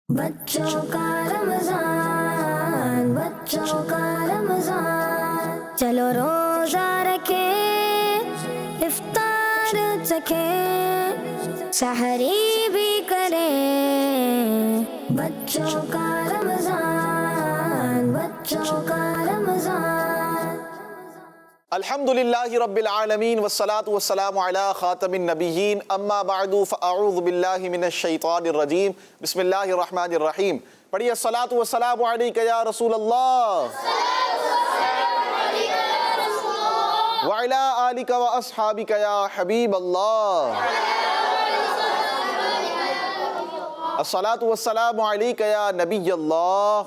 بچوں کا رمضان، بچوں کا رمضان، چلو روزہ رکھیں، افطار چکھیں، سحری بھی کریں، بچوں کا رمضان، بچوں کا رمضان۔ الحمدللہ رب العالمین والصلاة والسلام علی خاتم النبیین اما بعد فاعوذ باللہ من الشیطان الرجیم بسم اللہ الرحمن الرحیم۔ پڑھیے الصلاة والسلام علیک یا رسول اللہ وعلی آلک و اصحابک یا حبیب اللہ۔ الصلاة والسلام علیک یا نبی اللہ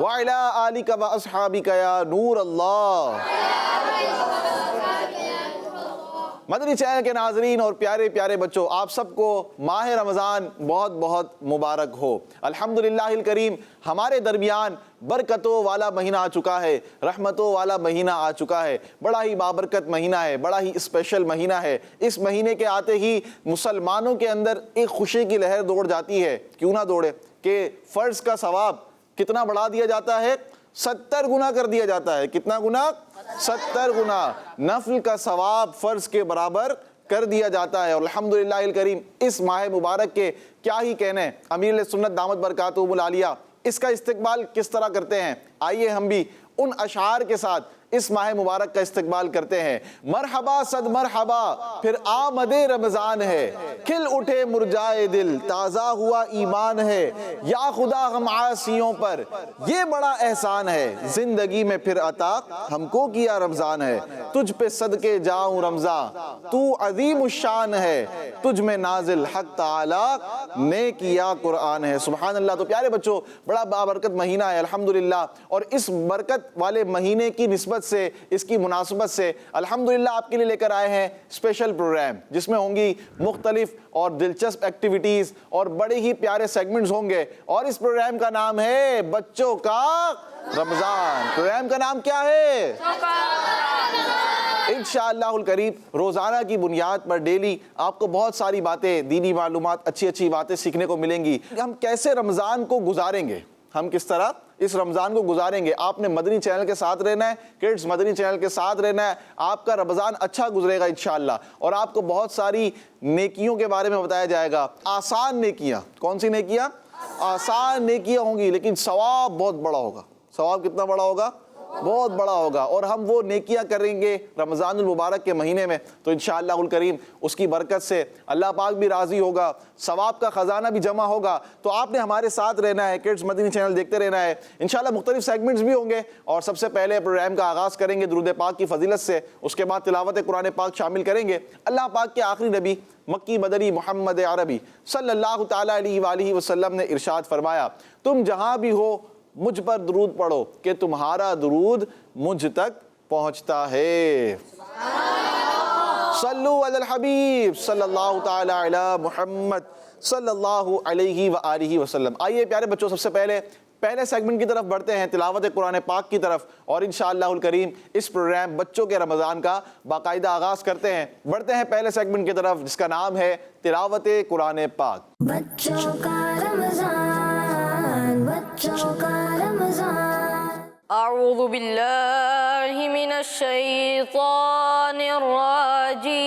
وعلی آلک و اصحابک یا نور اللہ۔ مدنی چینل کے ناظرین اور پیارے پیارے بچوں، آپ سب کو ماہ رمضان بہت بہت مبارک ہو۔ الحمدللہ الکریم، ہمارے درمیان برکتوں والا مہینہ آ چکا ہے، رحمتوں والا مہینہ آ چکا ہے، بڑا ہی بابرکت مہینہ ہے، بڑا ہی اسپیشل مہینہ ہے۔ اس مہینے کے آتے ہی مسلمانوں کے اندر ایک خوشی کی لہر دوڑ جاتی ہے، کیوں نہ دوڑے، کہ فرض کا ثواب کتنا بڑھا دیا جاتا ہے؟ 70 گنا کر دیا جاتا ہے۔ کتنا گنا؟ 70 گنا۔ نفل کا ثواب فرض کے برابر کر دیا جاتا ہے۔ اور الحمدللہ الکریم، اس ماہ مبارک کے کیا ہی کہنے، امیر علیہ سنت دامت برکاتہم العالیہ اس کا استقبال کس طرح کرتے ہیں، آئیے ہم بھی ان اشعار کے ساتھ اس ماہ مبارک کا استقبال کرتے ہیں۔ مرحبا صد مرحبا، پھر آمد رمضان ہے، کھل اٹھے مرجائے دل، تازہ ہوا ایمان ہے، یا خدا ہم عاصیوں پر یہ بڑا احسان ہے، زندگی میں پھر عطا ہم کو کیا رمضان ہے، تجھ پہ صدقے جاؤں رمضان تو عظیم الشان ہے، تجھ میں نازل حق تعالی نے کیا قرآن ہے۔ سبحان اللہ۔ تو پیارے بچوں، بڑا بابرکت مہینہ ہے الحمدللہ، اور اس برکت والے مہینے کی نسبت سے، اس کی مناسبت سے الحمدللہ آپ کے لیے لے کر آئے ہیں اسپیشل پروگرام، جس میں ہوں گی مختلف اور دلچسپ ایکٹیویٹیز اور بڑے ہی پیارے سیگمنٹس ہوں گے، اور اس پروگرام کا نام ہے بچوں کا رمضان۔ پروگرام کا نام کیا ہے؟ انشاءاللہ الکریم روزانہ کی بنیاد پر ڈیلی آپ کو بہت ساری باتیں، دینی معلومات، اچھی اچھی باتیں سیکھنے کو ملیں گی۔ ہم کیسے رمضان کو گزاریں گے، ہم کس طرح اس رمضان کو گزاریں گے۔ آپ نے مدنی چینل کے ساتھ رہنا ہے، کڈز مدنی چینل کے ساتھ رہنا ہے، آپ کا رمضان اچھا گزرے گا انشاءاللہ، اور آپ کو بہت ساری نیکیوں کے بارے میں بتایا جائے گا۔ آسان نیکیاں، کون سی نیکیاں؟ آسان نیکیاں ہوں گی، لیکن ثواب بہت بڑا ہوگا۔ ثواب کتنا بڑا ہوگا؟ بہت بڑا ہوگا، اور ہم وہ نیکیاں کریں گے رمضان المبارک کے مہینے میں، تو انشاءاللہ الکریم اس کی برکت سے اللہ پاک بھی راضی ہوگا، ثواب کا خزانہ بھی جمع ہوگا۔ تو آپ نے ہمارے ساتھ رہنا ہے، کڈز مدنی چینل دیکھتے رہنا ہے۔ انشاءاللہ مختلف سیگمنٹس بھی ہوں گے، اور سب سے پہلے پروگرام کا آغاز کریں گے درود پاک کی فضیلت سے، اس کے بعد تلاوت قرآن پاک شامل کریں گے۔ اللہ پاک کے آخری نبی مکی مدنی محمد عربی صلی اللہ تعالیٰ علیہ وآلہ وسلم نے ارشاد فرمایا، تم جہاں بھی ہو مجھ پر درود پڑھو کہ تمہارا درود مجھ تک پہنچتا ہے۔ صلو علی الحبیب صلی اللہ تعالی علی محمد صلی اللہ علیہ وآلہ وسلم۔ آئیے پیارے بچوں، سب سے پہلے سیگمنٹ کی طرف بڑھتے ہیں، تلاوت قرآن پاک کی طرف، اور انشاءاللہ الکریم اس پروگرام بچوں کے رمضان کا باقاعدہ آغاز کرتے ہیں۔ بڑھتے ہیں پہلے سیگمنٹ کی طرف، جس کا نام ہے تلاوت قرآن پاک۔ بچوں کا رمضان، بچوں کا رمضان۔ اعوذ باللہ من الشیطان الرجیم،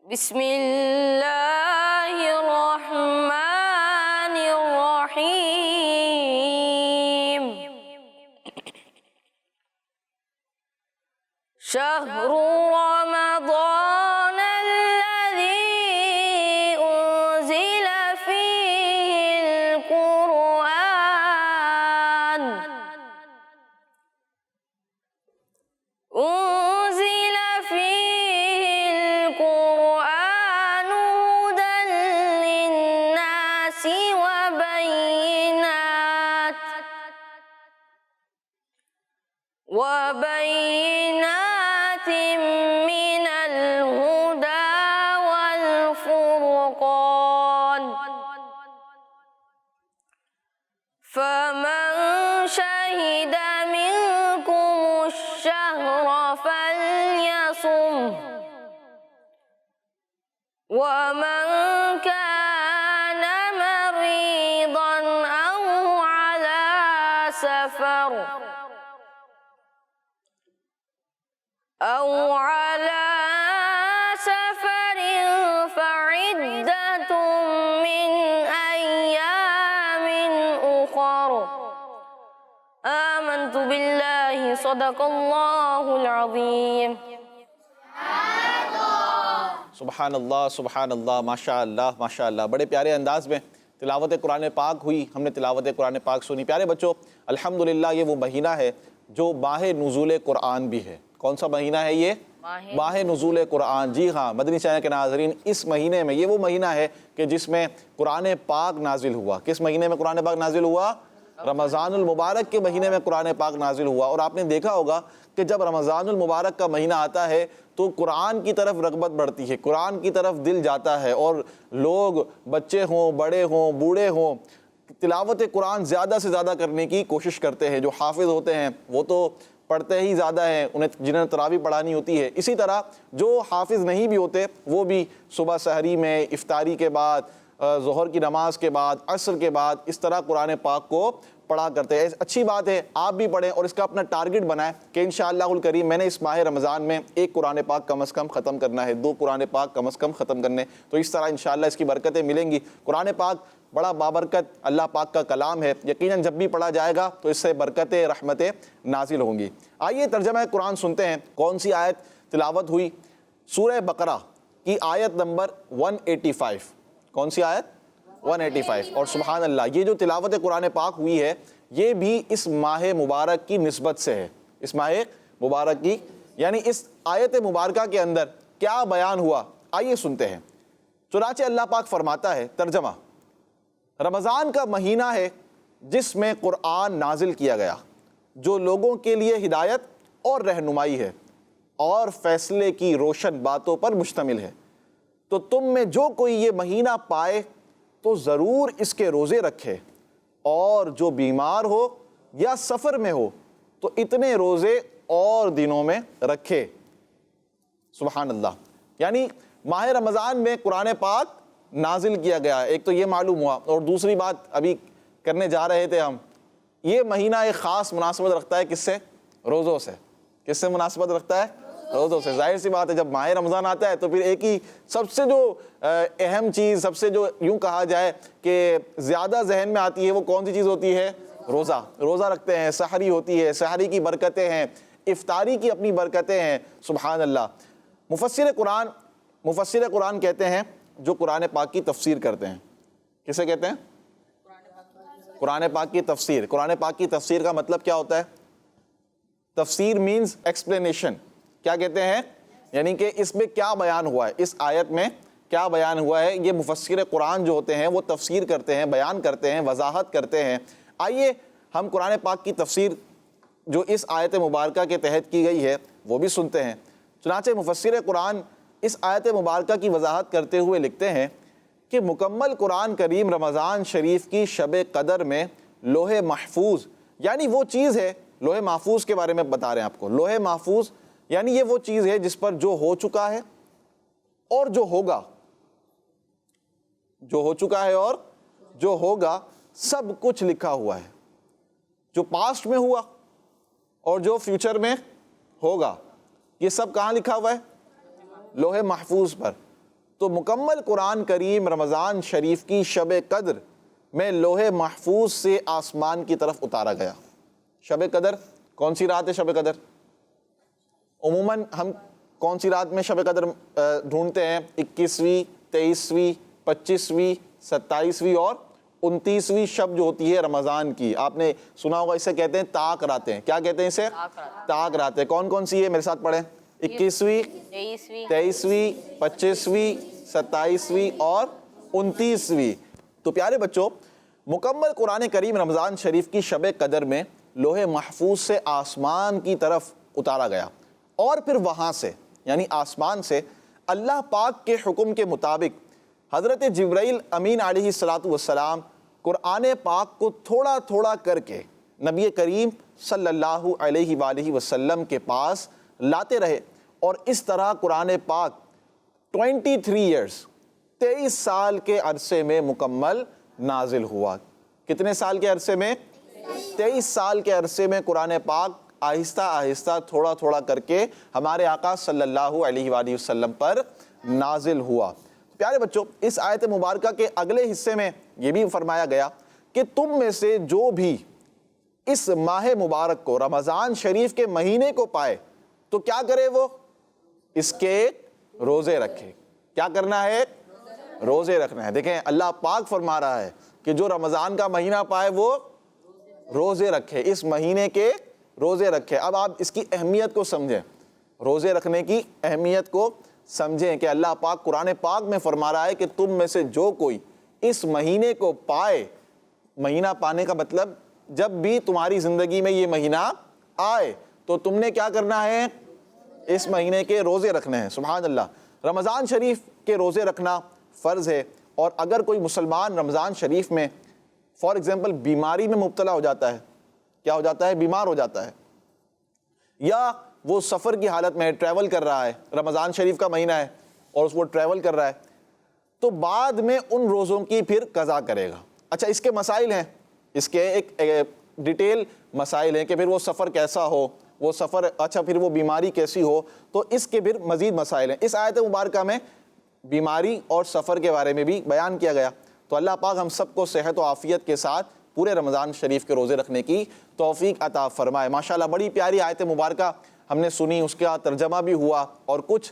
بسم اللہ الرحمن الرحیم۔ شہر رمضان الذی انزل فیہ القرآن، انزل فیہ القرآن ومن كان مريضا أو على سفر فعدة من أيام أخر آمنت بالله صدق الله العظيم. سبحان اللہ ماشاء اللہ بڑے پیارے انداز میں تلاوت قرآن پاک ہوئی. ہم نے تلاوت قرآن پاک سنی. پیارے بچوں الحمدللہ یہ وہ مہینہ ہے جو ماہ نزول قرآن بھی ہے. کون سا مہینہ ہے یہ؟ ماہ نزول قرآن. جی ہاں مدنی چینل کے ناظرین، اس مہینے میں یہ وہ مہینہ ہے کہ جس میں قرآن پاک نازل ہوا. کس مہینے میں قرآن پاک نازل ہوا؟ رمضان المبارک کے مہینے میں قرآن پاک نازل ہوا. اور آپ نے دیکھا ہوگا کہ جب رمضان المبارک کا مہینہ آتا ہے تو قرآن کی طرف رغبت بڑھتی ہے، قرآن کی طرف دل جاتا ہے، اور لوگ بچے ہوں، بڑے ہوں، بوڑھے ہوں، تلاوت قرآن زیادہ سے زیادہ کرنے کی کوشش کرتے ہیں. جو حافظ ہوتے ہیں وہ تو پڑھتے ہی زیادہ ہیں، جنہیں تراویح پڑھانی ہوتی ہے. اسی طرح جو حافظ نہیں بھی ہوتے وہ بھی صبح سحری میں، افطاری کے بعد، ظہر کی نماز کے بعد، عصر کے بعد اس طرح قرآن پاک کو پڑھا کرتے ہیں. اچھی بات ہے، آپ بھی پڑھیں اور اس کا اپنا ٹارگٹ بنائیں کہ انشاءاللہ الکریم میں نے اس ماہ رمضان میں ایک قرآن پاک کم از کم ختم کرنا ہے، 2 قرآن پاک کم از کم ختم کرنے. تو اس طرح انشاءاللہ اس کی برکتیں ملیں گی. قرآن پاک بڑا بابرکت اللہ پاک کا کلام ہے، یقیناً جب بھی پڑھا جائے گا تو اس سے برکتیں، رحمتیں نازل ہوں گی. آئیے ترجمہ قرآن سنتے ہیں. کون سی آیت تلاوت ہوئی؟ سورہ بقرہ کی آیت نمبر 185. کون سی آیت؟ 185. اور سبحان اللہ یہ جو تلاوت قرآن پاک ہوئی ہے یہ بھی اس ماہ مبارک کی نسبت سے ہے. اس ماہ مبارک کی، یعنی اس آیت مبارکہ کے اندر کیا بیان ہوا آئیے سنتے ہیں. چنانچہ اللہ پاک فرماتا ہے، ترجمہ: رمضان کا مہینہ ہے جس میں قرآن نازل کیا گیا، جو لوگوں کے لیے ہدایت اور رہنمائی ہے اور فیصلے کی روشن باتوں پر مشتمل ہے. تو تم میں جو کوئی یہ مہینہ پائے تو ضرور اس کے روزے رکھے، اور جو بیمار ہو یا سفر میں ہو تو اتنے روزے اور دنوں میں رکھے. سبحان اللہ. یعنی ماہ رمضان میں قرآن پاک نازل کیا گیا. ایک تو یہ معلوم ہوا، اور دوسری بات ابھی کرنے جا رہے تھے ہم، یہ مہینہ ایک خاص مناسبت رکھتا ہے کس سے؟ روزوں سے. کس سے مناسبت رکھتا ہے؟ روزوں سے. ظاہر سی بات ہے جب ماہ رمضان آتا ہے تو پھر ایک ہی سب سے جو اہم چیز، سب سے جو یوں کہا جائے کہ زیادہ ذہن میں آتی ہے وہ کون سی چیز ہوتی ہے؟ روزہ. روزہ رکھتے ہیں، سحری ہوتی ہے، سحری کی برکتیں ہیں، افطاری کی اپنی برکتیں ہیں. سبحان اللہ. مفسر قرآن کہتے ہیں جو قرآن پاک کی تفسیر کرتے ہیں. کسے کہتے ہیں؟ قرآن پاک کی تفسیر. قرآن پاک کی تفسیر کا مطلب کیا ہوتا ہے؟ تفسیر مینز ایکسپلینیشن. کیا کہتے ہیں؟ یعنی کہ اس میں کیا بیان ہوا ہے، اس آیت میں کیا بیان ہوا ہے. یہ مفسر قرآن جو ہوتے ہیں وہ تفسیر کرتے ہیں، بیان کرتے ہیں، وضاحت کرتے ہیں. آئیے ہم قرآن پاک کی تفسیر جو اس آیت مبارکہ کے تحت کی گئی ہے وہ بھی سنتے ہیں. چنانچہ مفسر قرآن اس آیت مبارکہ کی وضاحت کرتے ہوئے لکھتے ہیں کہ مکمل قرآن کریم رمضان شریف کی شب قدر میں لوح محفوظ، یعنی وہ چیز ہے، لوح محفوظ کے بارے میں بتا رہے ہیں آپ کو. لوح محفوظ یعنی یہ وہ چیز ہے جس پر جو ہو چکا ہے اور جو ہوگا، جو ہو چکا ہے اور جو ہوگا سب کچھ لکھا ہوا ہے. جو پاسٹ میں ہوا اور جو فیوچر میں ہوگا یہ سب کہاں لکھا ہوا ہے؟ لوح محفوظ پر. تو مکمل قرآن کریم رمضان شریف کی شب قدر میں لوح محفوظ سے آسمان کی طرف اتارا گیا. شب قدر کون سی رات ہے؟ شب قدر عموماً ہم کون سی رات میں شب قدر ڈھونڈتے ہیں؟ 21ویں، 23ویں، 25ویں، 27ویں اور 29ویں شب جو ہوتی ہے رمضان کی. آپ نے سنا ہوگا اسے کہتے ہیں طاق راتیں. کیا کہتے ہیں اسے؟ طاق راتیں. کون کون سی ہے؟ میرے ساتھ پڑھیں. 21ویں، 23ویں، 25ویں، 27ویں اور 29ویں. تو پیارے بچوں مکمل قرآن کریم رمضان شریف کی شب قدر میں لوح محفوظ سے آسمان کی طرف اتارا گیا، اور پھر وہاں سے یعنی آسمان سے اللہ پاک کے حکم کے مطابق حضرت جبرائیل امین علیہ السلام قرآن پاک کو تھوڑا تھوڑا کر کے نبی کریم صلی اللہ علیہ وآلہ وسلم کے پاس لاتے رہے. اور اس طرح قرآن پاک 23 ایئرز 23 سال کے عرصے میں مکمل نازل ہوا۔ کتنے سال کے عرصے میں؟ 23 سال کے عرصے میں قرآن پاک آہستہ آہستہ تھوڑا تھوڑا کر کے ہمارے آقا صلی اللہ علیہ وآلہ وسلم پر نازل ہوا۔ پیارے بچوں، اس آیت مبارکہ کے اگلے حصے میں یہ بھی فرمایا گیا کہ تم میں سے جو بھی اس ماہ مبارک کو، رمضان شریف کے مہینے کو پائے تو کیا کرے؟ وہ اس کے روزے رکھے۔ کیا کرنا ہے؟ روزے رکھنا ہے۔ دیکھیں اللہ پاک فرما رہا ہے کہ جو رمضان کا مہینہ پائے وہ روزے رکھے، اس مہینے کے روزے رکھے۔ اب آپ اس کی اہمیت کو سمجھیں، روزے رکھنے کی اہمیت کو سمجھیں کہ اللہ پاک قرآن پاک میں فرما رہا ہے کہ تم میں سے جو کوئی اس مہینے کو پائے، مہینہ پانے کا مطلب جب بھی تمہاری زندگی میں یہ مہینہ آئے تو تم نے کیا کرنا ہے؟ اس مہینے کے روزے رکھنے ہیں۔ سبحان اللہ۔ رمضان شریف کے روزے رکھنا فرض ہے، اور اگر کوئی مسلمان رمضان شریف میں فار ایگزامپل بیماری میں مبتلا ہو جاتا ہے، کیا ہو جاتا ہے؟ بیمار ہو جاتا ہے، یا وہ سفر کی حالت میں ٹریول کر رہا ہے، رمضان شریف کا مہینہ ہے اور وہ ٹریول کر رہا ہے، تو بعد میں ان روزوں کی پھر قضا کرے گا۔ اچھا، اس کے مسائل ہیں، اس کے ایک ڈیٹیل مسائل ہیں کہ پھر وہ سفر کیسا ہو، وہ سفر، اچھا پھر وہ بیماری کیسی ہو، تو اس کے پھر مزید مسائل ہیں۔ اس آیت مبارکہ میں بیماری اور سفر کے بارے میں بھی بیان کیا گیا۔ تو اللہ پاک ہم سب کو صحت و عافیت کے ساتھ پورے رمضان شریف کے روزے رکھنے کی توفیق عطا فرمائے۔ ماشاءاللہ بڑی پیاری آیت مبارکہ ہم نے سنی، اس کا ترجمہ بھی ہوا، اور کچھ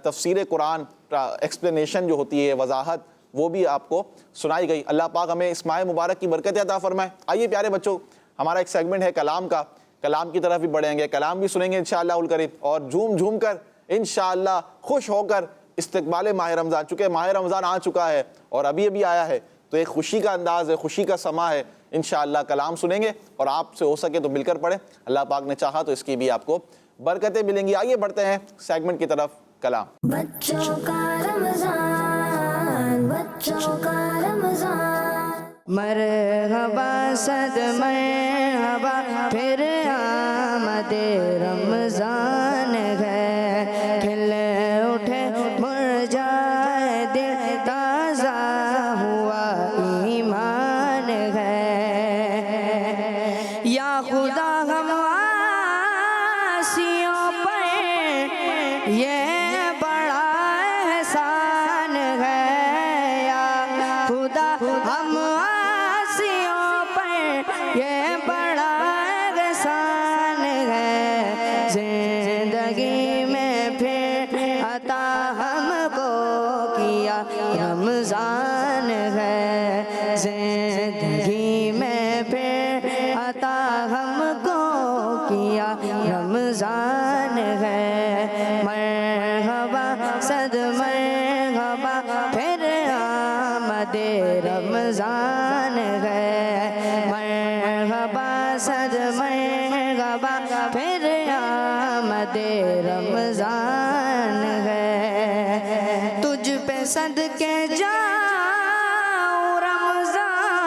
تفسیر قرآن ایکسپلینیشن جو ہوتی ہے، وضاحت، وہ بھی آپ کو سنائی گئی۔ اللہ پاک ہمیں اس ماہ مبارک کی برکت عطا فرمائے۔ آئیے پیارے بچوں، ہمارا ایک سیگمنٹ ہے کلام کا، کلام کی طرف بھی بڑھیں گے، کلام بھی سنیں گے انشاءاللہ الکریم، اور جھوم جھوم کر انشاءاللہ خوش ہو کر استقبال ماہ رمضان، چونکہ ماہ رمضان آ چکا ہے اور ابھی ابھی آیا ہے، تو ایک خوشی کا انداز ہے، خوشی کا سما ہے۔ انشاءاللہ کلام سنیں گے اور آپ سے ہو سکے تو مل کر پڑھیں، اللہ پاک نے چاہا تو اس کی بھی آپ کو برکتیں ملیں گی۔ آئیے بڑھتے ہیں سیگمنٹ کی طرف، کلام۔ بچوں کا رمضان، بچوں کا رمضان، مرحبا صد مرحبا پھر آمد رمضان ہے، کھل اٹھے مرجائے دل، تازہ ہوا ایمان ہے۔ یا خدا ہم آسیوں پر یہ بڑا احسان ہے، یا خدا ہم آسیوں پر یہ بڑا احسان ہے۔ زندگی میں پھر عطا ہم کو کیا رمضان ہے، زندگی میں پھر عطا ہم کو کیا رمضان ہے۔ مرحبا صد مرحبا پھر آمد رمضان ہے، مرحبا صد مرحبا پھر آمد رمضان ہے۔ تجھ پہ صدقے جاؤں رمضان،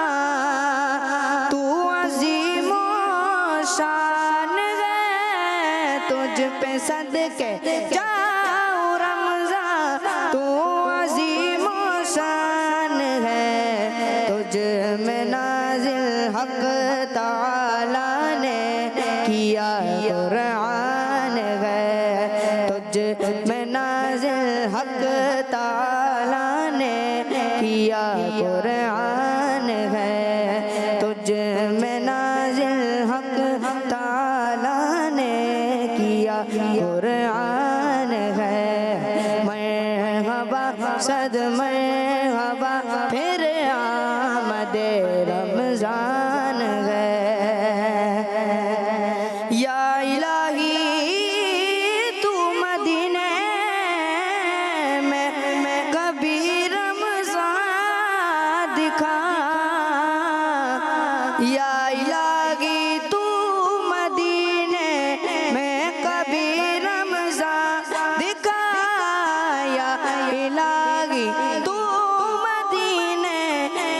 تو عظیم و شان ہے، تجھ پہ صدقے جاؤں رمضان، تو عظیم و شان ہے۔ تجھ میں نازل حق تعالی نے کیا قرآن ہے، تجھ میں نازل حق تعالی نے کیا قرآن ہے، تجھ میں نازل حق تعالی نے کیا قرآن ہے۔ مرحبا صد مرحبا پھر آمد رمضان ہے۔ یا الہی تو مدینے میں کبھی رمضان دکھا، یا الہی تو مدینے میں کبھی رمضان دکھا، یا الہی تو مدینے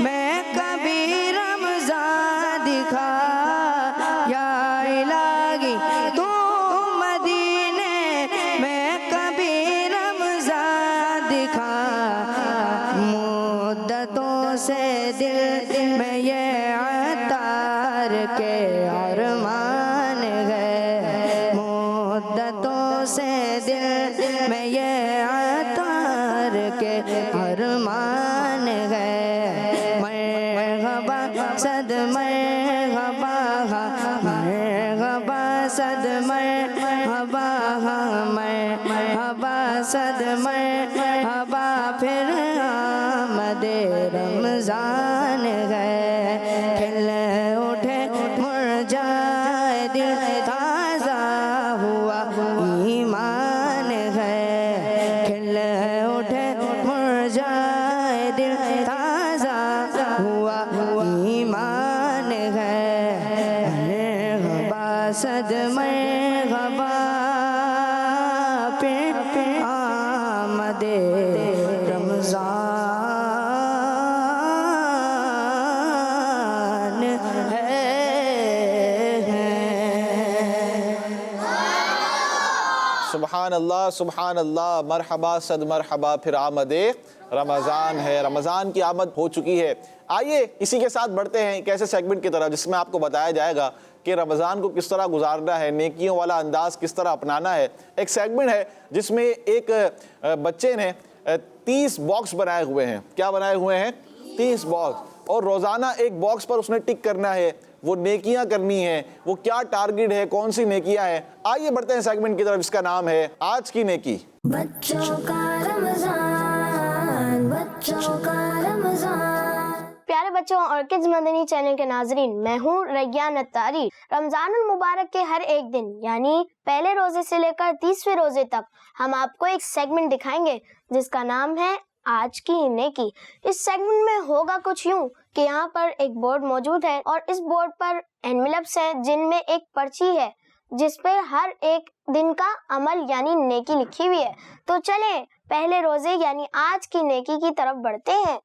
میں کبھی رمضان دکھا، یا الہی تو مدینے میں کبھی رمضان دکھا۔ سے دل میں یہ عطار کے ارمان ہے، مدتوں سے دل میں یہ عطار کے ارمان ہے، مرحبا صد مرحبا مرحبا صد مرحبا مرحبا صد مرحبا پھر آمد رمضان ہے، کھل اٹھے مرجائے دل تازہ ہوا ایمان ہے، کھل اٹھے مرجائے دل تازہ ہوا ایمان ہے، مرحبا صد مرحبا پھر آمد رمضان ہے۔ سبحان اللہ سبحان اللہ، مرحبا صد مرحبا پھر آمد رمضان ہے، رمضان کی آمد ہو چکی ہے۔ آئیے اسی کے ساتھ بڑھتے ہیں ایک ایسے سیگمنٹ کی طرف جس میں آپ کو بتایا جائے گا کہ رمضان کو کس طرح گزارنا ہے، نیکیوں والا انداز کس طرح اپنانا ہے۔ ایک سیگمنٹ ہے جس میں ایک بچے نے 30 باکس بنائے ہوئے ہیں۔ کیا بنائے ہوئے ہیں؟ 30 باکس، اور روزانہ ایک باکس پر اس نے ٹک کرنا ہے، وہ نیکیاں کرنی ہیں، وہ کیا ٹارگٹ ہے، کون سی نیکیاں ہیں۔ آئیے بڑھتے ہیں سیگمنٹ کی طرف جس کا نام ہے آج کی نیکی۔ بچوں کا رمضان، بچوں کا رمضان۔ پیارے بچوں اور کڈز مدنی چینل کے ناظرین، میں ہوں ریان اتاری۔ رمضان المبارک کے ہر ایک دن یعنی پہلے روزے سے لے کر 30ویں روزے تک ہم آپ کو ایک سیگمنٹ دکھائیں گے جس کا نام ہے آج کی نیکی۔ اس سیگمنٹ میں ہوگا کچھ یوں کہ یہاں پر ایک بورڈ موجود ہے اور اس بورڈ پر اینویلپس ہیں جن میں ایک پرچی ہے جس پہ ہر ایک دن کا عمل یعنی نیکی لکھی ہوئی ہے۔ تو چلیں پہلے روزے یعنی آج کی نیکی کی طرف بڑھتے ہیں۔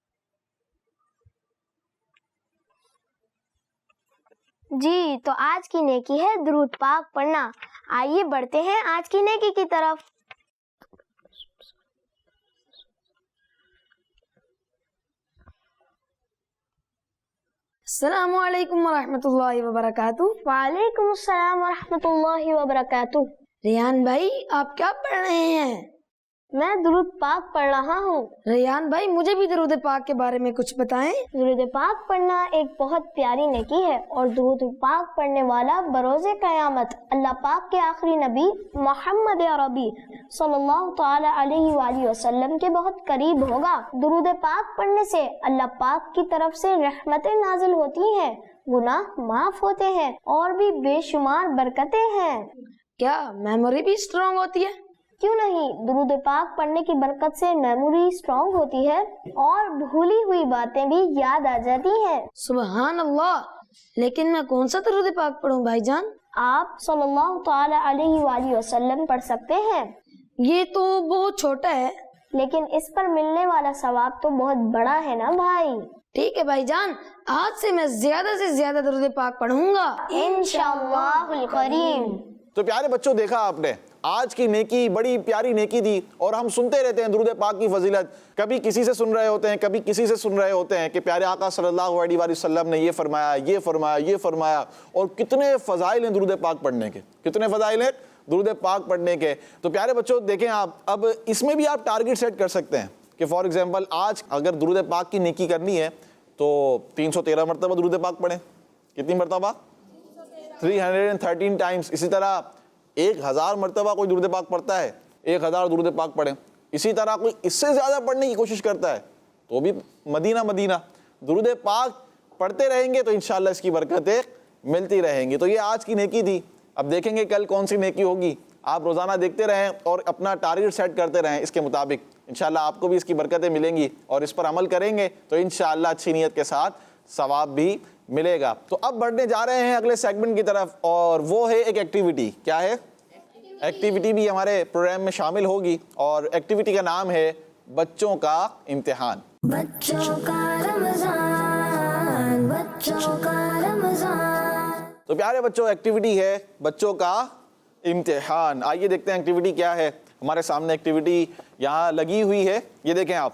جی تو آج کی نیکی ہے درود پاک پڑھنا۔ آئیے بڑھتے ہیں آج کی نیکی کی طرف۔ السلام علیکم ورحمۃ اللہ وبرکاتہ۔ وعلیکم السلام ورحمۃ اللہ وبرکاتہ۔ ریان بھائی آپ کیا پڑھ رہے ہیں؟ میں درود پاک پڑھ رہا ہوں۔ ریان بھائی مجھے بھی درود پاک کے بارے میں کچھ بتائیں۔ درود پاک پڑھنا ایک بہت پیاری نیکی ہے اور درود پاک پڑھنے والا بروز قیامت اللہ پاک کے آخری نبی محمد عربی صلی اللہ تعالی علیہ وآلہ وسلم کے بہت قریب ہوگا۔ درود پاک پڑھنے سے اللہ پاک کی طرف سے رحمتیں نازل ہوتی ہیں، گناہ معاف ہوتے ہیں اور بھی بے شمار برکتیں ہیں۔ کیا میموری بھی اسٹرانگ ہوتی ہے؟ کیوں نہیں، درود پاک پڑھنے کی برکت سے میموری اسٹرانگ ہوتی ہے اور بھولی ہوئی باتیں بھی یاد آ جاتی ہیں۔ سبحان اللہ، لیکن میں کون سا درود پاک پڑھوں بھائی جان؟ آپ صلی اللہ تعالی علیہ وآلہ وسلم پڑھ سکتے ہیں۔ یہ تو بہت چھوٹا ہے۔ لیکن اس پر ملنے والا ثواب تو بہت بڑا ہے نا بھائی۔ ٹھیک ہے بھائی جان، آج سے میں زیادہ سے زیادہ درود پاک پڑھوں گا انشاءاللہ الکریم۔ تو پیارے بچوں دیکھا آپ نے آج کی نیکی بڑی پیاری نیکی تھی، اور ہم سنتے رہتے ہیں درود پاک کی فضیلت، کبھی کسی سے سن رہے ہوتے ہیں، کبھی کسی سے سن رہے ہوتے ہیں کہ پیارے آقا صلی اللہ علیہ وآلہ وسلم نے یہ فرمایا، یہ فرمایا، یہ فرمایا، اور کتنے فضائل ہیں درود پاک پڑھنے کے، کتنے فضائل ہیں درود پاک پڑھنے کے۔ تو پیارے بچوں دیکھیں آپ، اب اس میں بھی آپ ٹارگٹ سیٹ کر سکتے ہیں کہ فار ایگزامپل آج اگر درود پاک کی نیکی کرنی ہے تو 313 مرتبہ درود پاک پڑھیں۔ کتنی مرتبہ؟ 313 ٹائمز۔ اسی طرح 1000 مرتبہ کوئی درود پاک پڑھتا ہے، 1000 درود پاک پڑھیں۔ اسی طرح کوئی اس سے زیادہ پڑھنے کی کوشش کرتا ہے تو بھی مدینہ مدینہ درود پاک پڑھتے رہیں گے تو انشاءاللہ اس کی برکتیں ملتی رہیں گی۔ تو یہ آج کی نیکی تھی، اب دیکھیں گے کل کون سی نیکی ہوگی۔ آپ روزانہ دیکھتے رہیں اور اپنا ٹارگٹ سیٹ کرتے رہیں، اس کے مطابق انشاءاللہ آپ کو بھی اس کی برکتیں ملیں گی، اور اس پر عمل کریں گے تو انشاءاللہ اچھی نیت کے ساتھ ثواب بھی ملے گا۔ تو اب بڑھنے جا رہے ہیں اگلے سیگمنٹ کی طرف، اور وہ ہے ایک ایکٹیویٹی۔ کیا ہے؟ ایکٹیویٹی بھی ہمارے پروگرام میں شامل ہوگی، اور ایکٹیویٹی کا نام ہے بچوں کا امتحان۔ بچوں کا رمضان، بچوں کا رمضان۔ تو پیارے بچوں ایکٹیویٹی ہے بچوں کا امتحان۔ آئیے دیکھتے ہیں ایکٹیویٹی کیا ہے۔ ہمارے سامنے ایکٹیویٹی یہاں لگی ہوئی ہے، یہ دیکھیں آپ،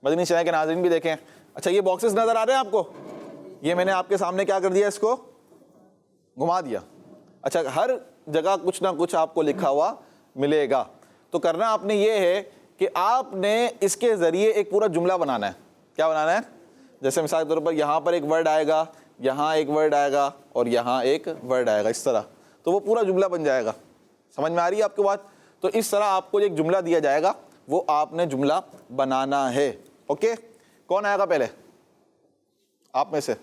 مدنی چینل کے ناظرین بھی دیکھیں۔ اچھا یہ باکسز نظر آ رہے ہیں آپ کو؟ یہ میں نے آپ کے سامنے کیا کر دیا, اس کو گھما دیا. اچھا ہر جگہ کچھ نہ کچھ آپ کو لکھا ہوا ملے گا. تو کرنا آپ نے یہ ہے کہ آپ نے اس کے ذریعے ایک پورا جملہ بنانا ہے. کیا بنانا ہے؟ جیسے مثال کے طور پر یہاں پر ایک ورڈ آئے گا, یہاں ایک ورڈ آئے گا اور یہاں ایک ورڈ آئے گا, اس طرح. تو وہ پورا جملہ بن جائے گا. سمجھ میں آ رہی ہے آپ کی بات؟ تو اس طرح آپ کو ایک جملہ دیا جائے گا, وہ آپ نے جملہ بنانا ہے. اوکے, کون آئے گا پہلے آپ میں سے؟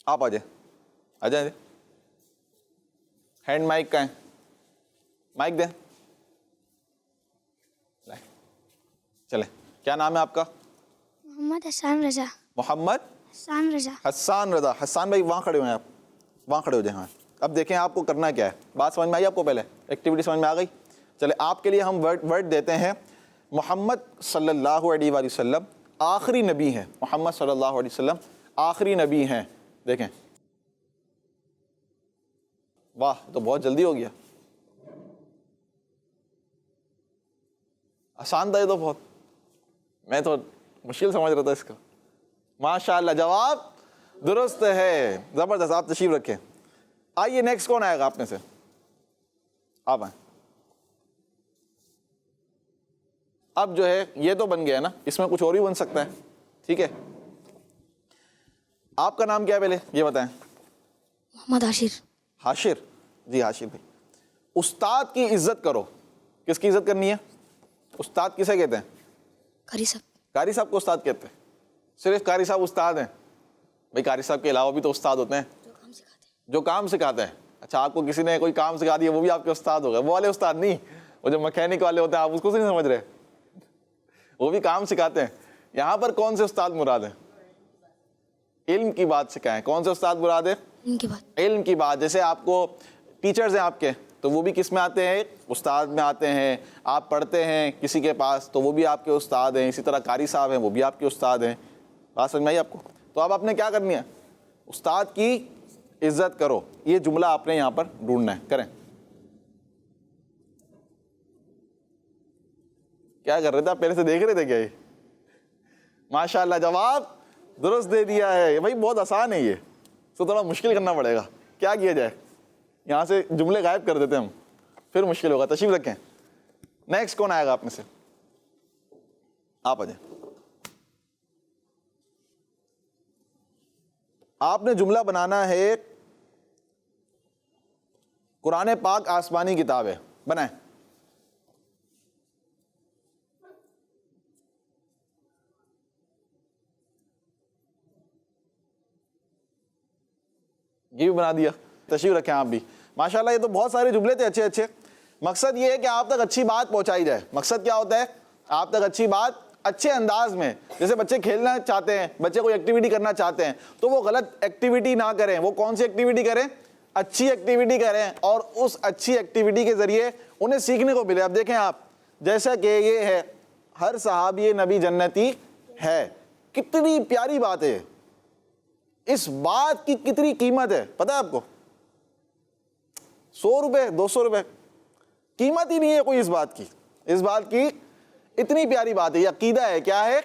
آپ آ جائیں. ہینڈ مائک کا ہے, مائک دیں. چلیں, کیا نام ہے آپ کا؟ محمد حسان رضا. محمد حسان رضا. حسان رضا. حسان بھائی وہاں کھڑے ہوئے ہیں آپ, وہاں کھڑے ہو جائیں. ہاں اب دیکھیں آپ کو کرنا کیا ہے. بات سمجھ میں آئی آپ کو؟ پہلے ایکٹیویٹی سمجھ میں آ گئی. چلے آپ کے لیے ہم ورڈ دیتے ہیں. محمد صلی اللہ علیہ وآلہ وسلم آخری نبی ہیں. محمد صلی اللہ علیہ وسلم آخری نبی ہیں. دیکھیں, واہ تو بہت جلدی ہو گیا. آسان تھا یہ تو بہت, میں تو مشکل سمجھ رہا تھا اس کا. ماشاءاللہ جواب درست ہے, زبردست. آپ تشریف رکھیں. آئیے نیکسٹ کون آئے گا آپ میں سے؟ آپ آئیں. اب جو ہے یہ تو بن گیا نا, اس میں کچھ اور بھی بن سکتا ہے. ٹھیک ہے, آپ کا نام کیا ہے پہلے یہ بتائیں؟ محمد حاشر. حاشر. جی حاشر بھائی. استاد کی عزت کرو. کس کی عزت کرنی ہے؟ استاد کسے کہتے ہیں؟ قاری صاحب. قاری صاحب کو استاد کہتے ہیں. صرف قاری صاحب استاد ہیں؟ بھائی قاری صاحب کے علاوہ بھی تو استاد ہوتے ہیں جو کام سکھاتے ہیں. اچھا آپ کو کسی نے کوئی کام سکھا دیا وہ بھی آپ کے استاد ہو گئے. وہ والے استاد نہیں, وہ جو مکینک والے ہوتے ہیں آپ اس کو نہیں سمجھ رہے, وہ بھی کام سکھاتے ہیں. یہاں پر کون سے استاد مراد ہیں؟ علم کی بات سکھائیں. کون سے استاد مراد ہے؟ ان کے بعد علم کی بات. جیسے آپ کو ٹیچرز ہیں آپ کے, تو وہ بھی کس میں آتے ہیں؟ استاد میں آتے ہیں. آپ پڑھتے ہیں کسی کے پاس تو وہ بھی آپ کے استاد ہیں. اسی طرح قاری صاحب ہیں, وہ بھی آپ کے استاد ہیں. بات سمجھ میں آئی آپ کو؟ تو اب آپ نے کیا کرنی ہے؟ استاد کی عزت کرو. یہ جملہ آپ نے یہاں پر ڈھونڈنا ہے. کریں. کیا کر رہے تھے آپ؟ پہلے سے دیکھ رہے تھے کیا؟ یہ ماشاءاللہ جواب درست دے دیا ہے. بھائی بہت آسان ہے یہ, تو تھوڑا مشکل کرنا پڑے گا. کیا کیا جائے, یہاں سے جملے غائب کر دیتے ہم, پھر مشکل ہوگا. تشریف رکھیں. نیکسٹ کون آئے گا آپ میں سے؟ آپ آ جائیں. آپ نے جملہ بنانا ہے قرآن پاک آسمانی کتاب ہے. بنائیں. یہ بھی بنا دیا. تشریف رکھیں آپ بھی. ماشاءاللہ یہ تو بہت سارے جملے تھے اچھے اچھے. مقصد یہ ہے کہ آپ تک اچھی بات پہنچائی جائے. مقصد کیا ہوتا ہے؟ آپ تک اچھی بات اچھے انداز میں. جیسے بچے کھیلنا چاہتے ہیں, بچے کوئی ایکٹیویٹی کرنا چاہتے ہیں, تو وہ غلط ایکٹیویٹی نہ کریں. وہ کون سی ایکٹیویٹی کریں؟ اچھی ایکٹیویٹی کریں, اور اس اچھی ایکٹیویٹی کے ذریعے انہیں سیکھنے کو ملے. اب دیکھیں آپ, جیسا کہ یہ ہے ہر صحابی نبی جنتی ہے. کتنی پیاری بات ہے. اس بات کی کتنی قیمت ہے پتہ ہے آپ کو؟ 100 روپے 200 روپے قیمت ہی نہیں ہے کوئی اس بات کی. اس بات کی اتنی پیاری بات ہے. یہ عقیدہ ہے. کیا ہے؟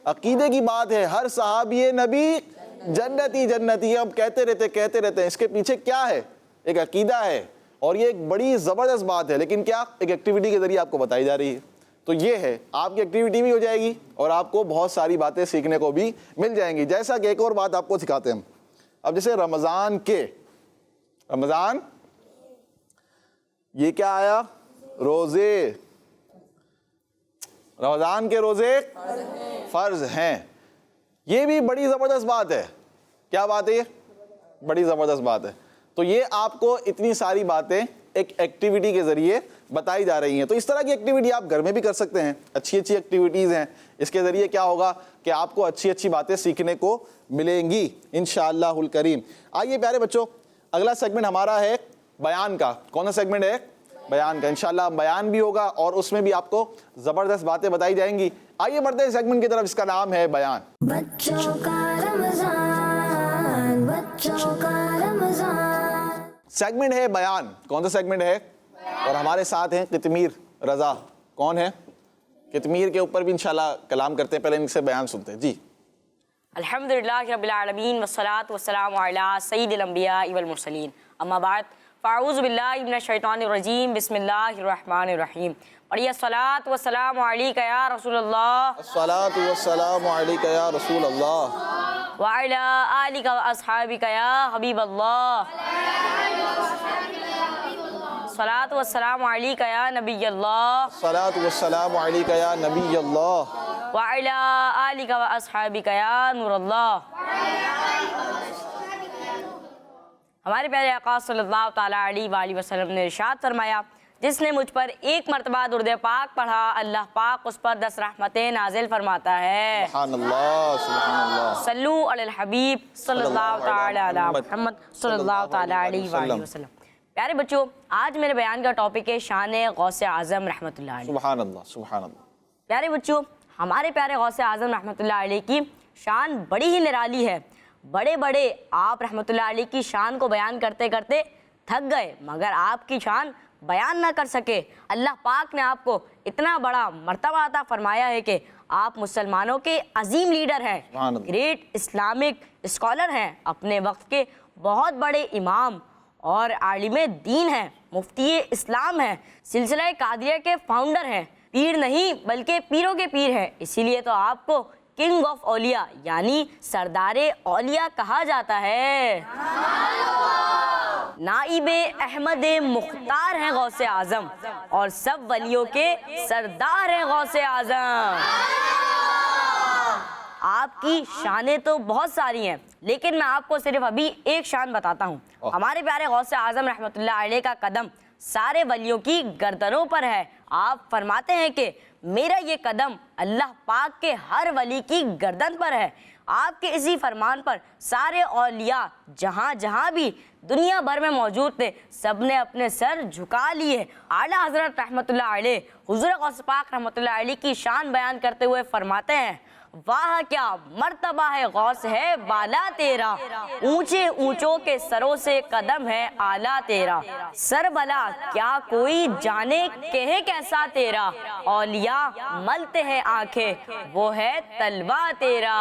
عقیدے کی بات ہے. ہر صحابی نبی جنتی جنتی. اب کہتے رہتے ہیں, اس کے پیچھے کیا ہے؟ ایک عقیدہ ہے, اور یہ ایک بڑی زبردست بات ہے. لیکن کیا؟ ایک ایکٹیویٹی کے ذریعے آپ کو بتائی جا رہی ہے. تو یہ ہے, آپ کی ایکٹیویٹی بھی ہو جائے گی اور آپ کو بہت ساری باتیں سیکھنے کو بھی مل جائیں گی. جیسا کہ ایک اور بات آپ کو سکھاتے ہیں ہم. اب جیسے رمضان یہ کیا آیا؟ روزے. رمضان کے روزے فرض ہیں. یہ بھی بڑی زبردست بات ہے. کیا بات ہے؟ یہ بڑی زبردست بات ہے. تو یہ آپ کو اتنی ساری باتیں ایک ایکٹیویٹی کے ذریعے بتائی جا رہی ہیں. تو اس طرح کی ایکٹیویٹی آپ گھر میں بھی کر سکتے ہیں. اچھی اچھی ایکٹیویٹیز ہیں. اس کے ذریعے کیا ہوگا کہ آپ کو اچھی اچھی باتیں سیکھنے کو ملیں گی انشاءاللہ الکریم. آئیے پیارے بچوں, اگلا سیگمنٹ ہمارا ہے بیان کا. کون سا سیگمنٹ ہے؟ بیان کا. انشاءاللہ بیان بھی ہوگا اور اس میں بھی آپ کو زبردست باتیں بتائی جائیں گی. آئیے بڑھتے ہیں سیگمنٹ کی طرف. اس کا نام ہے بیان. بچوں کا رمضان, بچوں کا رمضان. سیگمنٹ ہے بیان. کون سا سیگمنٹ ہے؟ اور ہمارے ساتھ ہیں قطمیر رضا. کون ہے؟ کتمیر کے اوپر بھی انشاءاللہ کلام کرتے ہیں، پہلے ان سے بیان سنتے ہیں. جی الحمدللہ رب العالمین والصلاة والسلام علی سید الانبیاء والمرسلین، اما بعد فاعوذ باللہ من الشیطان الرجیم، بسم اللہ الرحمن الرحیم. پڑھیے الصلاۃ والسلام علیک یا رسول اللہ، الصلاۃ والسلام علیک یا رسول اللہ، وعلی آلک واصحابک یا حبیب اللہ، الصلاۃ والسلام علیک یا نبی اللہ، الصلاۃ والسلام علیک یا نبی اللہ، وعلی آلک واصحابک یا نور اللہ. ہمارے پیارے آقا صلی اللہ تعالیٰ علیہ وآلہ وسلم نے ارشاد فرمایا، جس نے مجھ پر ایک مرتبہ درود پاک پڑھا اللہ پاک اس پر 10 رحمتیں نازل فرماتا ہے. سبحان اللہ سبحان اللہ. صلو علی الحبیب صلی اللہ تعالیٰ علی محمد صلی اللہ تعالیٰ علیہ وآلہ وسلم. پیارے بچوں، آج میرے بیان کا ٹاپک ہے شان غوث اعظم رحمۃ اللہ علیہ. سبحان اللہ سبحان اللہ. پیارے بچوں، ہمارے پیارے غوث اعظم رحمۃ اللہ علیہ کی شان بڑی ہی نرالی ہے. بڑے بڑے آپ رحمۃ اللہ علیہ کی شان کو بیان کرتے کرتے تھک گئے مگر آپ کی شان بیان نہ کر سکے. اللہ پاک نے آپ کو اتنا بڑا مرتبہ عطا فرمایا ہے کہ آپ مسلمانوں کے عظیم لیڈر ہیں، گریٹ اسلامک اسکالر ہیں، اپنے وقت کے بہت بڑے امام اور عالم دین ہیں، مفتی اسلام ہیں، سلسلہ قادریہ کے فاؤنڈر ہیں، پیر نہیں بلکہ پیروں کے پیر ہیں. اسی لیے تو آپ کو کنگ آف اولیاء یعنی سردار اولیاء کہا جاتا ہے. نائب احمد مختار ہیں غوث اعظم اور سب ولیوں کے سردار ہیں غوث اعظم. آپ کی شانیں تو بہت ساری ہیں لیکن میں آپ کو صرف ابھی ایک شان بتاتا ہوں. ہمارے پیارے غوث اعظم رحمۃ اللہ علیہ کا قدم سارے ولیوں کی گردنوں پر ہے. آپ فرماتے ہیں کہ میرا یہ قدم اللہ پاک کے ہر ولی کی گردن پر ہے. آپ کے اسی فرمان پر سارے اولیاء جہاں جہاں بھی دنیا بھر میں موجود تھے سب نے اپنے سر جھکا لیے. اعلیٰ حضرت رحمۃ اللہ علیہ حضور غوث پاک رحمۃ اللہ علیہ کی شان بیان کرتے ہوئے فرماتے ہیں، واہ کیا مرتبہ ہے غوث ہے بالا تیرا، اونچے اونچوں کے سروں سے قدم ہے اعلیٰ تیرا، سر بلا کیا کوئی جانے کہے کیسا تیرا، اولیاء ملتے ہیں آنکھیں وہ ہے طلبہ تیرا.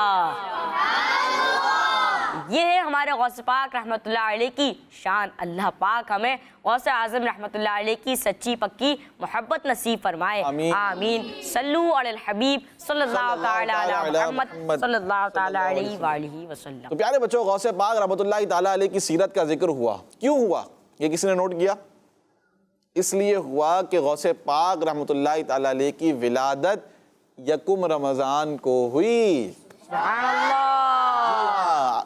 یہ ہے ہمارے غوث پاک رحمۃ اللہ علیہ کی شان. اللہ پاک ہمیں غوث اعظم رحمۃ اللہ علیہ کی سچی پکی محبت نصیب فرمائے. آمین. صلو علی الحبیب صلی اللہ تعالیٰ علی محمد صلی اللہ تعالیٰ علیہ وآلہ وسلم. تو پیارے بچوں، غوث پاک رحمۃ اللہ تعالیٰ علیہ کی سیرت کا ذکر ہوا. کیوں ہوا یہ کسی نے نوٹ کیا؟ اس لیے ہوا کہ غوث پاک رحمۃ اللہ تعالیٰ علیہ کی ولادت 1 رمضان کو ہوئی. سبحان اللہ.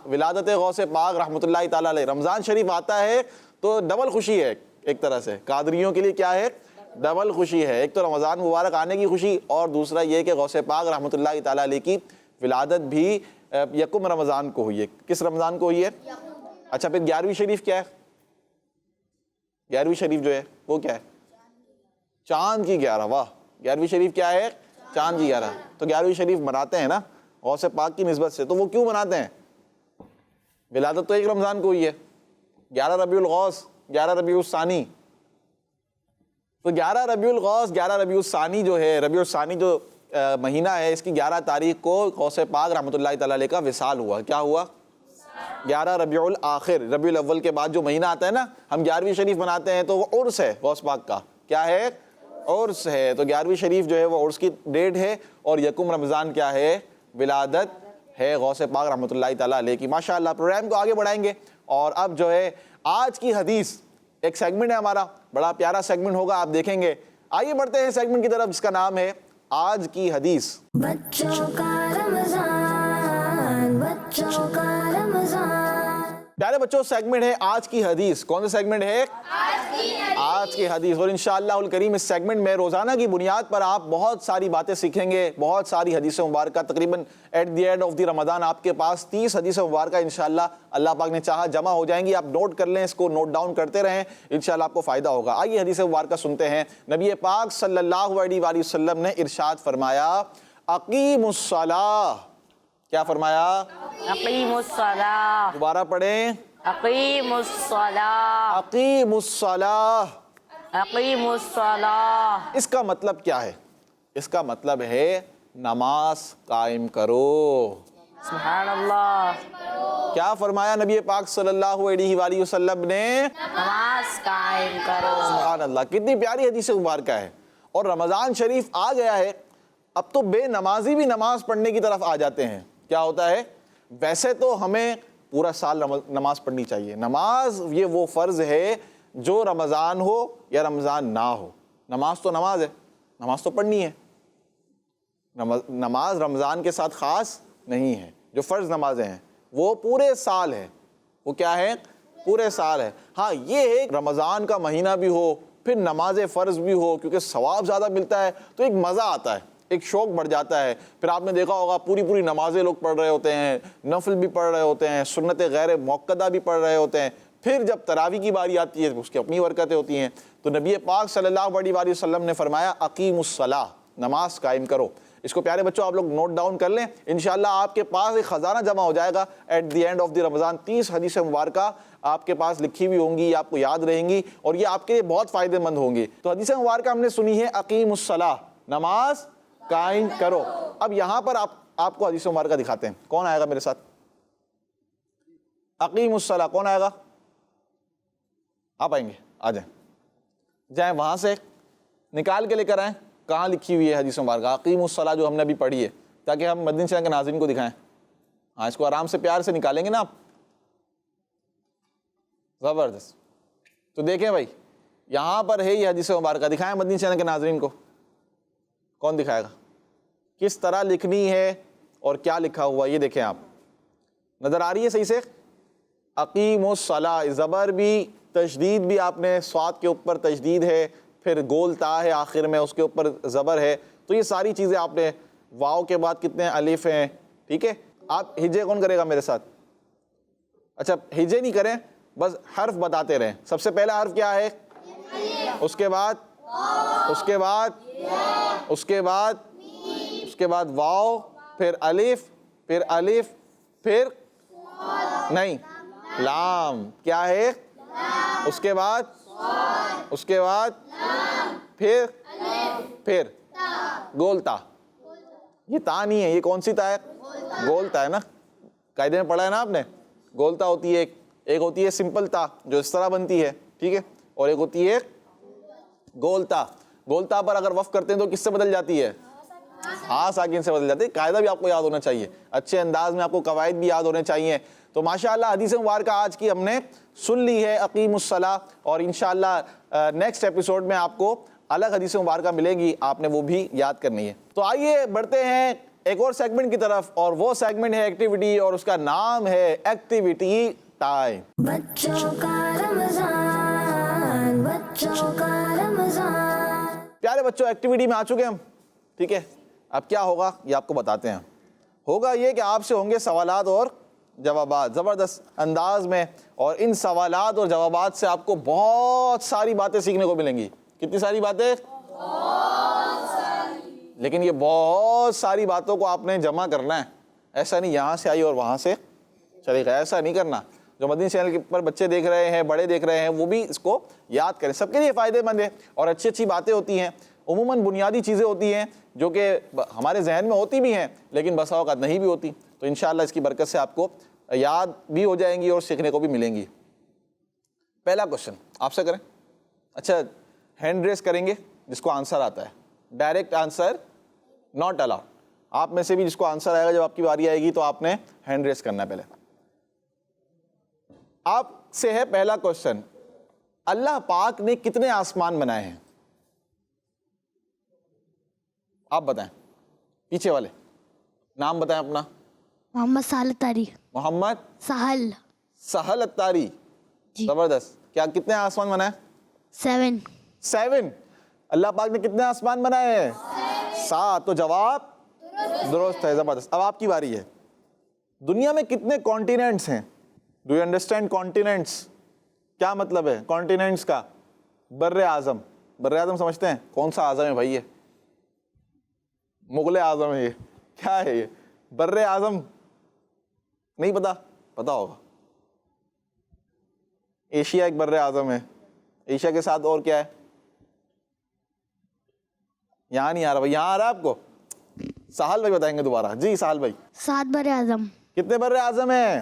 ولادت غوث پاک رحمۃ اللہ تعالیٰ علیہ. رمضان شریف آتا ہے تو ڈبل خوشی ہے ایک طرح سے. قادریوں کے لیے کیا ہے؟ ڈبل خوشی ہے. ایک تو رمضان مبارک آنے کی خوشی اور دوسرا یہ کہ غوث پاک رحمۃ اللہ تعالیٰ علیہ کی ولادت بھی 1 رمضان کو ہوئی ہے. کس رمضان کو ہوئی ہے؟ اچھا پھر 11ویں شریف کیا ہے؟ 11ویں شریف جو ہے وہ کیا ہے؟ چاند کی 11. واہ. 11ویں شریف کیا ہے؟ چاند کی 11. تو 11ویں شریف مناتے ہیں نا غوث پاک کی نسبت سے. تو وہ کیوں مناتے ہیں؟ ولادت تو 1 رمضان کو ہوئی ہے. 11 ربیع الغوث، 11 ربیع الثانی. تو 11 ربیع الغوث 11 ربیع الثانی جو ہے، ربیع الثانی جو مہینہ ہے، اس کی 11 تاریخ کو غوث پاک رحمۃ اللہ تعالیٰ علیہ کا وصال ہوا. کیا ہوا؟ 11 ربیع الاخر. ربیع الاول کے بعد جو مہینہ آتا ہے نا، ہم 11ویں شریف مناتے ہیں تو وہ عرس ہے غوث پاک کا. کیا ہے؟ عرس ہے. تو 11ویں شریف جو ہے وہ عرس کی ڈیٹ ہے اور 1 رمضان کیا ہے؟ ولادت ہے غوث پاک رحمۃ اللہ تعالیٰ علیہ کی. ماشاءاللہ. پروگرام کو آگے بڑھائیں گے اور اب جو ہے آج کی حدیث ایک سیگمنٹ ہے ہمارا، بڑا پیارا سیگمنٹ ہوگا، آپ دیکھیں گے. آئیے بڑھتے ہیں سیگمنٹ کی طرف جس کا نام ہے آج کی حدیث. بچوں کا رمضان، بچوں کا رمضان. پیارے بچوں، سیگمنٹ ہے آج کی حدیث. کون سا سیگمنٹ ہے؟ آج کی حدیث. اور انشاءاللہ الکریم اس سیگمنٹ میں روزانہ کی بنیاد پر آپ بہت ساری باتیں سیکھیں گے، بہت ساری حدیث مبارکہ. تقریباً at the end of the Ramzan آپ کے پاس 30 حدیث مبارکہ انشاءاللہ اللہ پاک نے چاہا جمع ہو جائیں گی. آپ نوٹ کر لیں، اس کو نوٹ ڈاؤن کرتے رہیں، انشاءاللہ آپ کو فائدہ ہوگا. آئیے حدیث مبارکہ سنتے ہیں. نبی پاک صلی اللہ علیہ وآلہ وسلم نے ارشاد فرمایا، اقیموا الصلاۃ. کیا فرمایا؟ اقیم الصلاۃ. دوبارہ پڑھیں. اقیم الصلاۃ. اقیموا الصلاۃ. اقیم الصلاۃ. اس کا مطلب کیا ہے؟ اس کا مطلب ہے نماز قائم کرو۔ سبحان اللہ، کیا فرمایا نبی پاک صلی اللہ علیہ وآلہ وسلم نے؟ نماز قائم کرو۔ سبحان اللہ، کتنی پیاری حدیث مبارکہ ہے۔ اور رمضان شریف آ گیا ہے، اب تو بے نمازی بھی نماز پڑھنے کی طرف آ جاتے ہیں۔ کیا ہوتا ہے؟ ویسے تو ہمیں پورا سال نماز پڑھنی چاہیے۔ نماز یہ وہ فرض ہے جو رمضان ہو یا رمضان نہ ہو، نماز تو نماز ہے، نماز تو پڑھنی ہے۔ نماز رمضان کے ساتھ خاص نہیں ہے، جو فرض نمازیں ہیں وہ پورے سال ہے۔ وہ کیا ہے؟ پورے سال ہے۔ ہاں یہ ہے رمضان کا مہینہ بھی ہو پھر نماز فرض بھی ہو، کیونکہ ثواب زیادہ ملتا ہے تو ایک مزہ آتا ہے، ایک شوق بڑھ جاتا ہے۔ پھر آپ نے دیکھا ہوگا پوری نمازیں لوگ پڑھ رہے ہوتے ہیں، نفل بھی پڑھ رہے ہوتے ہیں، سنت غیر موقدہ بھی پڑھ رہے ہوتے ہیں۔ پھر جب تراویح کی باری آتی ہے اس کی اپنی برکتیں ہوتی ہیں۔ تو نبی پاک صلی اللہ علیہ وآلہ وسلم نے فرمایا اقیموا الصلاۃ، نماز قائم کرو۔ اس کو پیارے بچوں آپ لوگ نوٹ ڈاؤن کر لیں، انشاءاللہ آپ کے پاس ایک خزانہ جمع ہو جائے گا at the end of the Ramzan. 30 حدیث مبارکہ آپ کے پاس لکھی ہوئی ہوں گی، آپ کو یاد رہیں گی اور یہ آپ کے لیے بہت فائدہ مند ہوں گی۔ تو حدیث مبارکہ ہم نے سنی ہے اقیموا الصلاۃ، نماز قائم کرو۔ اب یہاں پر آپ کو حدیث مبارکہ دکھاتے ہیں۔ کون آئے گا میرے ساتھ؟ اقیموا الصلاۃ کون آئے گا؟ آپ آئیں گے، آ جائیں وہاں سے نکال کے لے کر آئیں۔ کہاں لکھی ہوئی ہے حدیث مبارکہ؟ اقیموا الصلاۃ جو ہم نے ابھی پڑھی ہے، تاکہ ہم مدنی چینل کے ناظرین کو دکھائیں۔ ہاں اس کو آرام سے پیار سے نکالیں گے نا آپ، زبردست۔ تو دیکھیں بھائی یہاں پر ہے یہ حدیث مبارکہ، دکھائیں مدنی چینل کے ناظرین کو، کون دکھائے گا؟ کس طرح لکھنی ہے اور کیا لکھا ہوا یہ دیکھیں آپ، نظر آ رہی ہے صحیح سے؟ اقیموا الصلاۃ، زبر بھی تشدید بھی آپ نے، صاد کے اوپر تشدید ہے، پھر گول تا ہے آخر میں، اس کے اوپر زبر ہے۔ تو یہ ساری چیزیں آپ نے، واو کے بعد کتنے الف ہیں، ٹھیک ہے؟ آپ ہجے کون کرے گا میرے ساتھ؟ اچھا ہجے نہیں کریں، بس حرف بتاتے رہیں۔ سب سے پہلا حرف کیا ہے؟ اس کے بعد واو، پھر الف، پھر نہیں لام، کیا ہے؟ اس کے بعد پھر گول تا۔ یہ تا نہیں ہے، یہ کون سی تا ہے؟ گول تا ہے نا، قاعدے میں پڑھا ہے نا آپ نے۔ گول تا ہوتی ہے، ایک ہوتی ہے سمپل تا جو اس طرح بنتی ہے، ٹھیک ہے، اور ایک ہوتی ہے گول تا۔ گول تا پر اگر وقف کرتے ہیں تو کس سے بدل جاتی ہے؟ ہاں ساکن سے بدل جاتی ہے۔ قاعدہ بھی آپ کو یاد ہونا چاہیے، اچھے انداز میں آپ کو قواعد بھی یاد ہونے چاہیے۔ تو ماشاءاللہ حدیث مبارکہ آج کی ہم نے سن لی ہے اقیموا الصلاۃ، اور انشاءاللہ نیکسٹ ایپیسوڈ میں آپ کو الگ حدیث مبارکہ ملے گی، آپ نے وہ بھی یاد کرنی ہے۔ تو آئیے بڑھتے ہیں ایک اور سیگمنٹ کی طرف، اور وہ سیگمنٹ ہے ایکٹیویٹی، اور اس کا نام ہے ایکٹیویٹی ٹائم۔ بچوں کا رمضان، بچوں کا رمضان۔ پیارے بچوں ایکٹیویٹی میں آ چکے ہم، ٹھیک ہے؟ اب کیا ہوگا یہ آپ کو بتاتے ہیں۔ ہوگا یہ کہ آپ سے ہوں گے سوالات اور جوابات زبردست انداز میں، اور ان سوالات اور جوابات سے آپ کو بہت ساری باتیں سیکھنے کو ملیں گی۔ کتنی ساری باتیں؟ لیکن یہ بہت ساری باتوں کو آپ نے جمع کرنا ہے، ایسا نہیں یہاں سے آئی اور وہاں سے چلے گئے، ایسا نہیں کرنا۔ جو مدنی چینل پر بچے دیکھ رہے ہیں، بڑے دیکھ رہے ہیں، وہ بھی اس کو یاد کریں، سب کے لیے فائدہ مند ہے، اور اچھی باتیں ہوتی ہیں، عموماً بنیادی چیزیں ہوتی ہیں جو کہ ہمارے ذہن میں ہوتی بھی ہیں لیکن بسا اوقات نہیں بھی ہوتی۔ تو انشاءاللہ اس کی برکت سے آپ کو یاد بھی ہو جائیں گی اور سیکھنے کو بھی ملیں گی۔ پہلا کوشچن آپ سے کریں، اچھا ہینڈ ریز کریں گے جس کو آنسر آتا ہے، ڈائریکٹ آنسر ناٹ الاؤڈ۔ آپ میں سے بھی جس کو آنسر آئے گا جب آپ کی باری آئے گی تو آپ نے ہینڈ ریز کرنا ہے۔ پہلے آپ سے ہے پہلا کوشچن، اللہ پاک نے کتنے آسمان بنائے ہیں؟ آپ بتائیں، پیچھے والے نام بتائیں اپنا۔ محمد سہل اتاری۔ محمد سہل اتاری، زبردست۔ کیا کتنے آسمان بنائے؟ 7۔ اللہ پاک نے کتنے آسمان بنائے ہیں؟ 7۔ تو جواب درست ہے، زبردست۔ اب آپ کی باری ہے۔ دنیا میں کتنے کانٹیننٹس ہیں؟ Do you understand continents? کیا مطلب ہے کانٹیننٹس کا؟ بر اعظم۔ بر اعظم سمجھتے ہیں؟ کون سا اعظم ہے بھائی؟ یہ مغل اعظم ہے، یہ کیا ہے؟ یہ بر اعظم نہیں پتا؟ پتا ہوگا، ایشیا ایک بر اعظم ہے۔ ایشیا کے ساتھ اور کیا ہے؟ یہاں نہیں آ رہا بھائی, یہاں آ رہا ہے آپ کو؟ سہل بھائی بتائیں گے دوبارہ. جی سہل بھائی. 7 بر اعظم. کتنے بر اعظم ہیں؟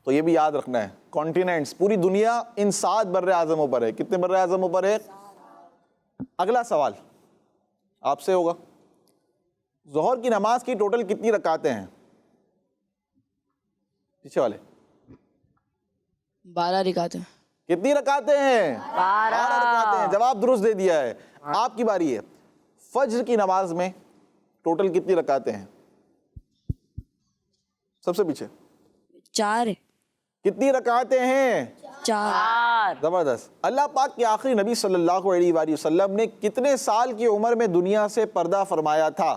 تو یہ بھی یاد رکھنا ہے, کانٹیننٹس, پوری دنیا ان 7 بر اعظموں پر ہے. کتنے بر اعظموں پر ہے؟ اگلا سوال آپ سے ہوگا, ظہر کی نماز کی ٹوٹل کتنی رکعتیں ہیں؟ پیچھے والے. 12 رکعتیں. کتنی رکعتیں ہیں؟ 12 رکعتیں ہیں. جواب درست دے دیا ہے. آپ کی باری ہے. فجر کی نماز میں ٹوٹل کتنی رکعتیں ہیں؟ سب سے پیچھے. 4. کتنی رکعتیں ہیں؟ 4. زبردست. اللہ پاک کے آخری نبی صلی اللہ علیہ وآلہ وسلم نے کتنے سال کی عمر میں دنیا سے پردہ فرمایا تھا؟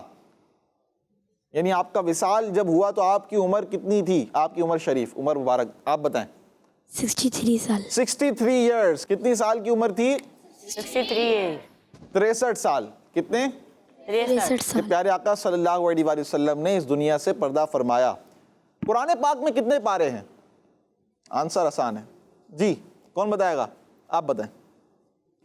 یعنی آپ کا وصال جب ہوا تو آپ کی عمر کتنی تھی؟ آپ کی عمر شریف, عمر مبارک آپ بتائیں. 63 سال. 63 ایئرز. کتنی سال کی عمر تھی؟ 63. 63 سال. کتنے؟ 63 کہ سال. پیارے آقا صلی اللہ علیہ وآلہ وسلم نے اس دنیا سے پردہ فرمایا. قرآن پاک میں کتنے پارے ہیں؟ آنسر آسان ہے. جی کون بتائے گا؟ آپ بتائیں.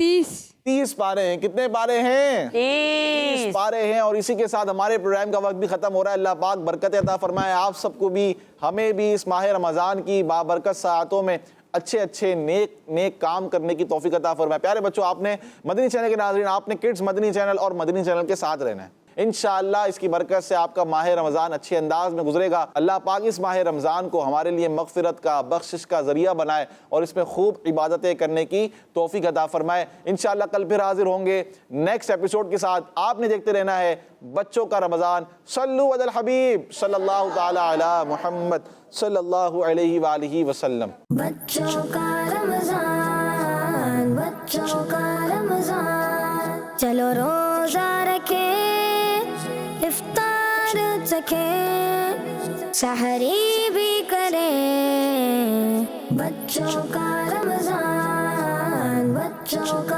30 پارے ہیں. کتنے پارے ہیں؟ 30 پارے ہیں. اور اسی کے ساتھ ہمارے پروگرام کا وقت بھی ختم ہو رہا ہے. اللہ پاک برکت عطا فرمائے آپ سب کو بھی, ہمیں بھی اس ماہ رمضان کی بابرکت ساعتوں میں اچھے نیک کام کرنے کی توفیق عطا فرمائے. پیارے بچوں, آپ نے مدنی چینل کے ناظرین, آپ نے کڈز مدنی چینل اور مدنی چینل کے ساتھ رہنا ہے. انشاءاللہ اس کی برکت سے آپ کا ماہ رمضان اچھے انداز میں گزرے گا. اللہ پاک اس ماہ رمضان کو ہمارے لیے مغفرت کا, بخشش کا ذریعہ بنائے اور اس میں خوب عبادتیں کرنے کی توفیق عطا فرمائے. انشاءاللہ کل پھر حاضر ہوں گے نیکسٹ ایپیسوڈ کے ساتھ. آپ نے دیکھتے رہنا ہے بچوں کا رمضان. صلو علی الحبیب صلی اللہ تعالی علی محمد صلی اللہ علیہ وآلہ وسلم. بچوں کا رمضان, بچوں کا رمضان, چلو روزہ رکھیں, افطار چکھیں, سحری بھی کریں. بچوں کا رمضان, بچوں کا